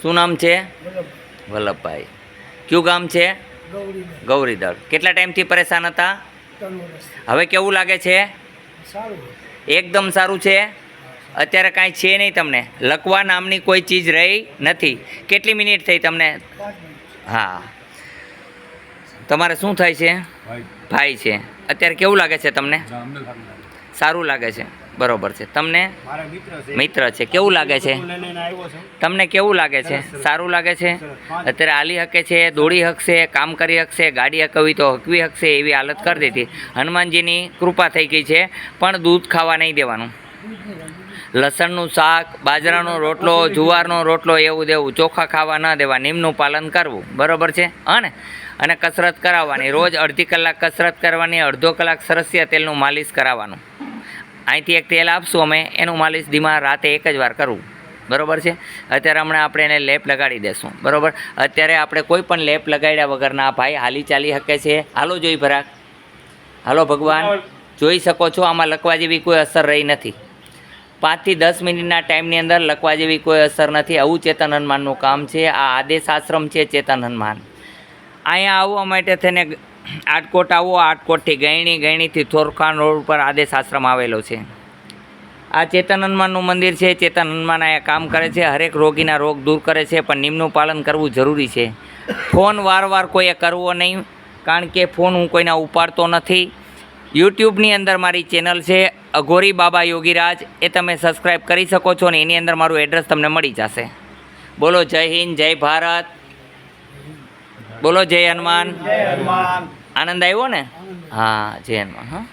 શું નામ છે? વલ્લભભાઈ. કયું ગામ છે? ગૌરીદળ. કેટલા ટાઈમથી પરેશાન હતા? હવે કેવું લાગે છે? એકદમ સારું છે. અત્યારે કાંઈ છે નહીં તમને, લકવા નામની કોઈ ચીજ રહી નથી. કેટલી મિનિટ થઈ તમને? હા. તમારે શું થાય છે? ભાઈ છે. અત્યારે કેવું લાગે છે તમને? સારું લાગે છે. બરોબર છે. તમને? મિત્ર છે. કેવું લાગે છે તમને? કેવું લાગે છે? સારું લાગે છે. અત્યારે હાલી શકે છે, દોડી શકશે, કામ કરી શકશે, ગાડી હકવી તો હકવી શકશે એવી હાલત કરી દીધી. હનુમાનજીની કૃપા થઈ ગઈ છે. પણ દૂધ ખાવા નહીં દેવાનું, લસણનું શાક, બાજરાનો રોટલો, જુવારનો રોટલો એવું દેવું, ચોખા ખાવા ન દેવા, નિયમનું પાલન કરવું. બરાબર છે? હા ને? અને કસરત કરાવવાની, રોજ અડધી કલાક કસરત કરવાની, અડધો કલાક સરસિયા તેલનું માલિશ કરાવવાનું. અહીંથી એક તેલ આપશું અમે, એનું માલિશ ધીમા રાતે એક જ વાર કરવું. બરાબર છે? અત્યારે હમણાં આપણે એને લેપ લગાડી દેશું. બરાબર? અત્યારે આપણે કોઈ પણ લેપ લગાડ્યા વગરના ભાઈ હાલી ચાલી શકે છે. હાલો જોઈ ભરાક, હાલો ભગવાન. જોઈ શકો છો આમાં લકવા જેવી કોઈ અસર રહી નથી. 5 થી 10 મિનિટના ટાઈમની અંદર લકવા જેવી કોઈ અસર નથી. આવું ચેતન હનુમાનનું કામ છે. આ આદેશ આશ્રમ છે ચેતન હનુમાન. અહીંયા આવવા માટે થઈને આટકોટ આવો, આટકોટથી ગયણી, ગયણીથી થોરખાન રોડ ઉપર આદેશ આશ્રમ આવેલો છે. આ ચેતન હનુમાનનું મંદિર છે. ચેતન હનુમાન અહીંયા કામ કરે છે, હરેક રોગીના રોગ દૂર કરે છે. પણ નિયમનું પાલન કરવું જરૂરી છે. ફોન વારવાર કોઈએ કરવો નહીં, કારણ કે ફોન હું કોઈના ઉપાડતો નથી. યુટ્યુબની અંદર મારી ચેનલ છે અઘોરી બાબા યોગીરાજ, એ તમે સબસ્ક્રાઈબ કરી શકો છો ને એની અંદર મારું એડ્રેસ તમને મળી જશે. બોલો જય હિન્દ, જય ભારત, બોલો જય હનુમાન. આનંદ આવ્યો ને? હા, જય હનુમાન. હા.